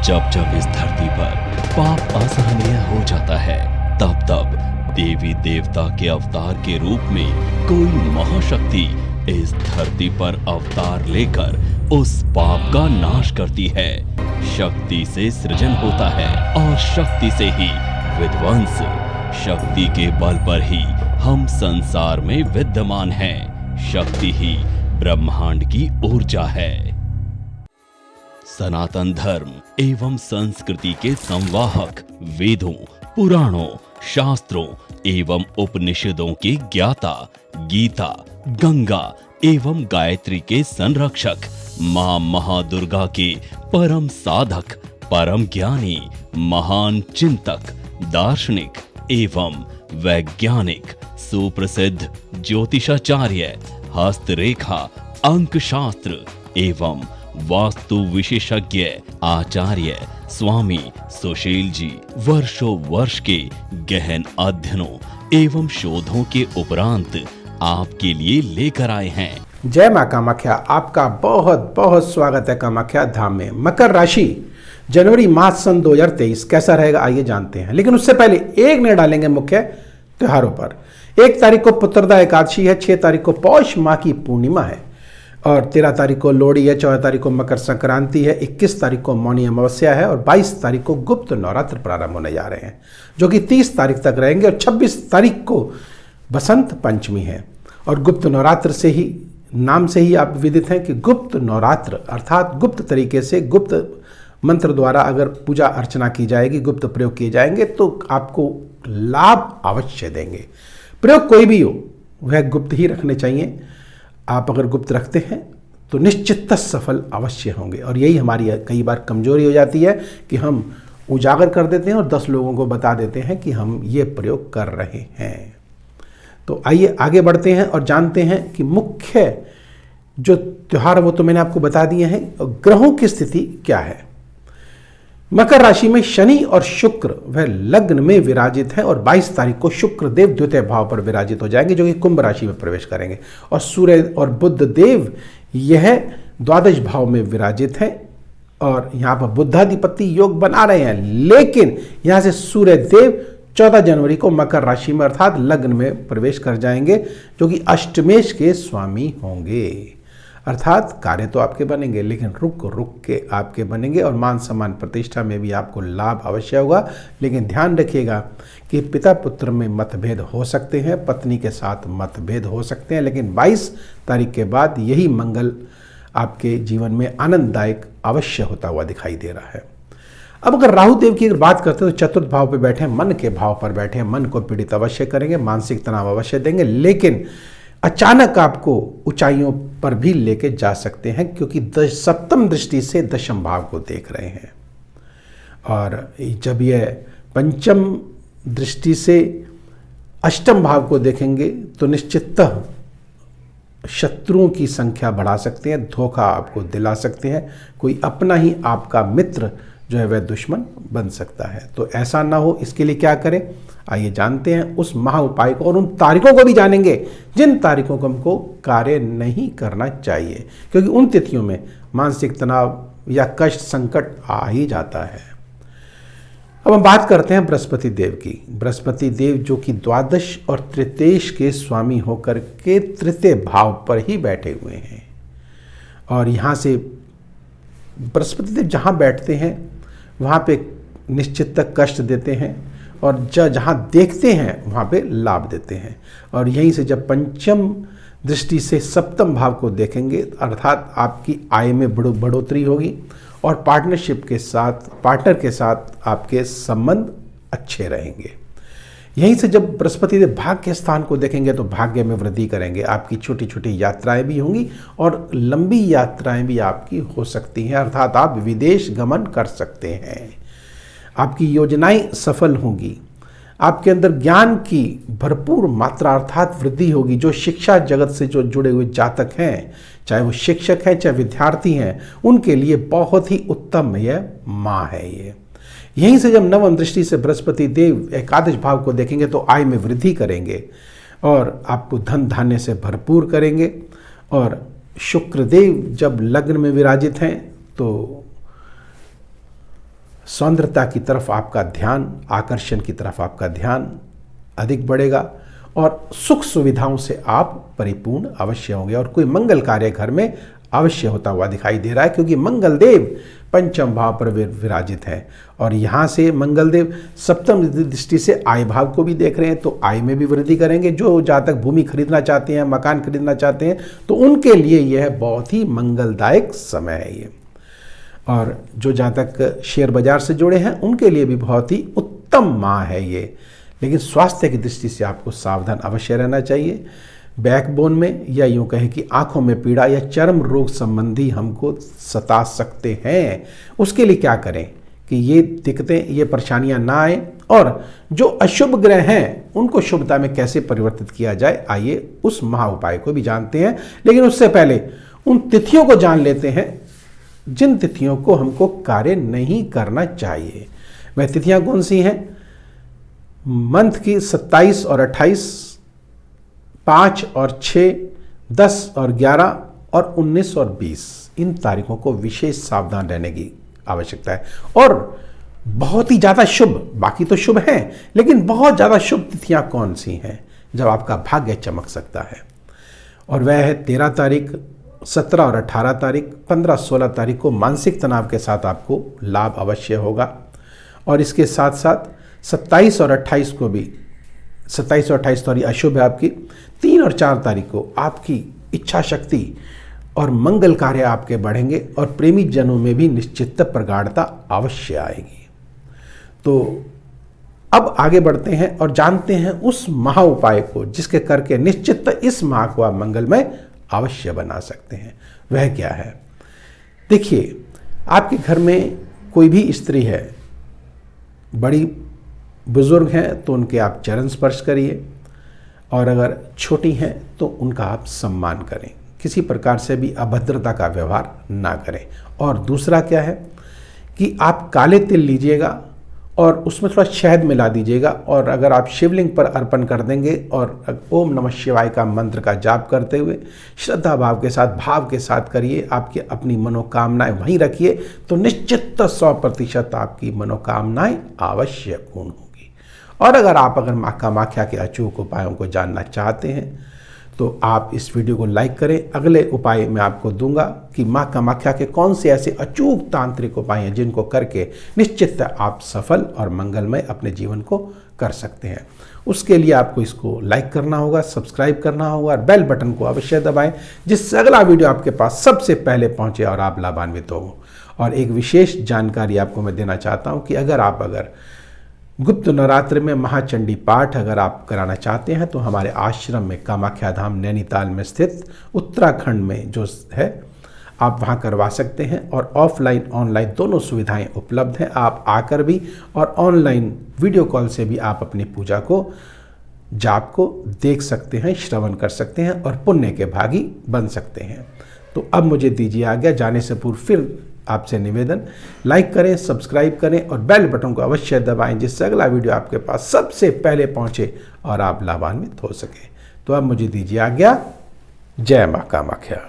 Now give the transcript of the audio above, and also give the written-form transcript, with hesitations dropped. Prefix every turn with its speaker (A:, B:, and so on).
A: जब जब इस धरती पर पाप असहनीय हो जाता है, तब तब देवी देवता के अवतार के रूप में कोई महाशक्ति इस धरती पर अवतार लेकर उस पाप का नाश करती है। शक्ति से सृजन होता है और शक्ति से ही विध्वंस। शक्ति के बल पर ही हम संसार में विद्यमान हैं। शक्ति ही ब्रह्मांड की ऊर्जा है। सनातन धर्म एवं संस्कृति के संवाहक, वेदों, पुराणों, शास्त्रों एवं उपनिषदों के ज्ञाता, गीता, गंगा एवं गायत्री के संरक्षक, मां महादुर्गा के परम साधक, परम ज्ञानी, महान चिंतक, दार्शनिक एवं वैज्ञानिक, सुप्रसिद्ध ज्योतिषाचार्य, हस्तरेखा, अंक शास्त्र एवं वास्तु विशेषज्ञ आचार्य स्वामी सुशील जी वर्षों वर्ष के गहन अध्ययनों एवं शोधों के उपरांत आपके लिए लेकर आए हैं।
B: जय मां कामाख्या। आपका बहुत बहुत स्वागत है कामाख्या धाम में। मकर राशि जनवरी मास सन 2023 कैसा रहेगा आइए जानते हैं, लेकिन उससे पहले एक नजर डालेंगे मुख्य त्योहारों पर। 1 तारीख को पुत्रदा एकादशी है, 6 तारीख को पौष माह की पूर्णिमा है और 13 तारीख को लोहड़ी है, 14 तारीख को मकर संक्रांति है, 21 तारीख को मौनी अमावस्या है और 22 तारीख को गुप्त नवरात्र प्रारंभ होने जा रहे हैं जो कि 30 तारीख तक रहेंगे और 26 तारीख को बसंत पंचमी है। और गुप्त नवरात्र से ही नाम से ही आप विदित हैं कि गुप्त नवरात्र अर्थात गुप्त तरीके से गुप्त मंत्र द्वारा अगर पूजा अर्चना की जाएगी, गुप्त प्रयोग किए जाएंगे तो आपको लाभ अवश्य देंगे। प्रयोग कोई भी हो वह गुप्त ही रखने चाहिए। आप अगर गुप्त रखते हैं तो निश्चित सफल अवश्य होंगे। और यही हमारी कई बार कमजोरी हो जाती है कि हम उजागर कर देते हैं और 10 लोगों को बता देते हैं कि हम ये प्रयोग कर रहे हैं। तो आइए आगे बढ़ते हैं और जानते हैं कि मुख्य जो त्योहार वो तो मैंने आपको बता दिए हैं। ग्रहों की स्थिति क्या है। मकर राशि में शनि और शुक्र वह लग्न में विराजित है और 22 तारीख को शुक्र देव द्वितीय भाव पर विराजित हो जाएंगे जो कि कुंभ राशि में प्रवेश करेंगे। और सूर्य और बुध देव यह द्वादश भाव में विराजित है और यहाँ पर बुद्धाधिपति योग बना रहे हैं, लेकिन यहाँ से सूर्य देव 14 जनवरी को मकर राशि में अर्थात लग्न में प्रवेश कर जाएंगे जो कि अष्टमेश के स्वामी होंगे। अर्थात कार्य तो आपके बनेंगे लेकिन रुक रुक के आपके बनेंगे और मान सम्मान प्रतिष्ठा में भी आपको लाभ अवश्य होगा। लेकिन ध्यान रखिएगा कि पिता पुत्र में मतभेद हो सकते हैं, पत्नी के साथ मतभेद हो सकते हैं, लेकिन 22 तारीख के बाद यही मंगल आपके जीवन में आनंददायक अवश्य होता हुआ दिखाई दे रहा है। अब अगर राहु देव की अगर बात करते हैं तो चतुर्थ भाव पर बैठे, मन के भाव पर बैठे, मन को पीड़ित अवश्य करेंगे, मानसिक तनाव अवश्य देंगे, लेकिन अचानक आपको ऊंचाइयों पर भी लेके जा सकते हैं क्योंकि सप्तम दृष्टि से दशम भाव को देख रहे हैं। और जब यह पंचम दृष्टि से अष्टम भाव को देखेंगे तो निश्चिततः शत्रुओं की संख्या बढ़ा सकते हैं, धोखा आपको दिला सकते हैं, कोई अपना ही आपका मित्र जो है वह दुश्मन बन सकता है। तो ऐसा ना हो इसके लिए क्या करें आइए जानते हैं उस महा उपाय को और उन तारीखों को भी जानेंगे जिन तारीखों को हमको कार्य नहीं करना चाहिए क्योंकि उन तिथियों में मानसिक तनाव या कष्ट संकट आ ही जाता है। अब हम बात करते हैं बृहस्पति देव की। बृहस्पति देव जो कि द्वादश और तृतीयेश के स्वामी होकर के तृतीय भाव पर ही बैठे हुए हैं और यहाँ से बृहस्पति देव जहाँ बैठते हैं वहाँ पे निश्चित तक कष्ट देते हैं और जहाँ देखते हैं वहाँ पे लाभ देते हैं। और यहीं से जब पंचम दृष्टि से सप्तम भाव को देखेंगे अर्थात आपकी आय में बढ़ोतरी होगी और पार्टनर के साथ आपके संबंध अच्छे रहेंगे। यहीं से जब बृहस्पति देव भाग्य स्थान को देखेंगे तो भाग्य में वृद्धि करेंगे। आपकी छोटी छोटी यात्राएं भी होंगी और लंबी यात्राएं भी आपकी हो सकती हैं अर्थात आप विदेश गमन कर सकते हैं। आपकी योजनाएं सफल होंगी। आपके अंदर ज्ञान की भरपूर मात्रा अर्थात वृद्धि होगी। जो शिक्षा जगत से जो जुड़े हुए जातक हैं, चाहे वो शिक्षक हैं चाहे विद्यार्थी हैं, उनके लिए बहुत ही उत्तम यह माह है। ये यहीं से जब नवम दृष्टि से बृहस्पति देव एकादश भाव को देखेंगे तो आय में वृद्धि करेंगे और आपको धन धान्य से भरपूर करेंगे। और शुक्रदेव जब लग्न में विराजित हैं तो सौंदर्यता की तरफ आपका ध्यान, आकर्षण की तरफ आपका ध्यान अधिक बढ़ेगा और सुख सुविधाओं से आप परिपूर्ण अवश्य होंगे। और कोई मंगल कार्य घर में अवश्य होता हुआ दिखाई दे रहा है, क्योंकि मंगल देव पंचम भाव पर विराजित है और यहाँ से मंगल देव सप्तम दृष्टि से आय भाव को भी देख रहे हैं, तो आय में भी वृद्धि करेंगे। जो जातक भूमि खरीदना चाहते हैं, मकान खरीदना चाहते हैं, तो उनके लिए यह बहुत ही मंगलदायक समय है ये। और जो जातक शेयर बाजार से जुड़े हैं उनके लिए भी बहुत ही उत्तम माह है ये। लेकिन स्वास्थ्य की दृष्टि से आपको सावधान अवश्य रहना चाहिए। बैकबोन में या यूँ कहें कि आंखों में पीड़ा या चर्म रोग संबंधी हमको सता सकते हैं। उसके लिए क्या करें कि ये दिक्कतें, ये परेशानियां ना आए, और जो अशुभ ग्रह हैं उनको शुभता में कैसे परिवर्तित किया जाए, आइए उस महा उपाय को भी जानते हैं। लेकिन उससे पहले उन तिथियों को जान लेते हैं जिन तिथियों को हमको कार्य नहीं करना चाहिए। वह तिथियां कौन सी हैं? मंथ की 27 और 28, 5 और 6, 10 और 11 और 19 और 20, इन तारीखों को विशेष सावधान रहने की आवश्यकता है। और बहुत ही ज़्यादा शुभ, बाकी तो शुभ हैं, लेकिन बहुत ज़्यादा शुभ तिथियां कौन सी हैं जब आपका भाग्य चमक सकता है? और वह है 13 तारीख, 17 और 18 तारीख, 15, 16 तारीख को मानसिक तनाव के साथ आपको लाभ अवश्य होगा। और इसके साथ साथ 27 और 28 को भी, 27 और 28 थोड़ी अशुभ है आपकी। 3 और 4 तारीख को आपकी इच्छा शक्ति और मंगल कार्य आपके बढ़ेंगे और प्रेमी जनों में भी निश्चित प्रगाढ़ता अवश्य आएगी। तो अब आगे बढ़ते हैं और जानते हैं उस महा उपाय को जिसके करके निश्चित इस माह को आप मंगलमय अवश्य बना सकते हैं। वह क्या है? देखिए, आपके घर में कोई भी स्त्री है, बड़ी बुजुर्ग हैं तो उनके आप चरण स्पर्श करिए, और अगर छोटी हैं तो उनका आप सम्मान करें। किसी प्रकार से भी अभद्रता का व्यवहार ना करें। और दूसरा क्या है कि आप काले तिल लीजिएगा और उसमें थोड़ा शहद मिला दीजिएगा, और अगर आप शिवलिंग पर अर्पण कर देंगे और ओम नमः शिवाय का मंत्र का जाप करते हुए श्रद्धा भाव के साथ, भाव के साथ करिए, आपकी अपनी मनोकामनाएं वहीं रखिए, तो निश्चित 100% आपकी मनोकामनाएं अवश्य पूर्ण होंगी। और अगर माँ कामाख्या के अचूक उपायों को जानना चाहते हैं तो आप इस वीडियो को लाइक करें। अगले उपाय मैं आपको दूंगा कि माँ कामाख्या के कौन से ऐसे अचूक तांत्रिक उपाय हैं जिनको करके निश्चित आप सफल और मंगलमय अपने जीवन को कर सकते हैं। उसके लिए आपको इसको लाइक करना होगा, सब्सक्राइब करना होगा और बेल बटन को अवश्य दबाएं, जिससे अगला वीडियो आपके पास सबसे पहले पहुंचे और आप लाभान्वित हो। और एक विशेष जानकारी आपको मैं देना चाहता हूँ कि अगर गुप्त नवरात्र में महाचंडी पाठ अगर आप कराना चाहते हैं तो हमारे आश्रम में, कामाख्या धाम नैनीताल में स्थित उत्तराखंड में जो है, आप वहां करवा सकते हैं। और ऑफलाइन ऑनलाइन दोनों सुविधाएं उपलब्ध हैं। आप आकर भी और ऑनलाइन वीडियो कॉल से भी आप अपनी पूजा को, जाप को देख सकते हैं, श्रवण कर सकते हैं और पुण्य के भागी बन सकते हैं। तो अब मुझे दीजिए आज्ञा। जाने से पूर्व फिर आपसे निवेदन, लाइक करें, सब्सक्राइब करें और बेल बटन को अवश्य दबाएं, जिससे अगला वीडियो आपके पास सबसे पहले पहुंचे और आप लाभान्वित हो सके। तो अब मुझे दीजिए आज्ञा। जय मां कामाख्या।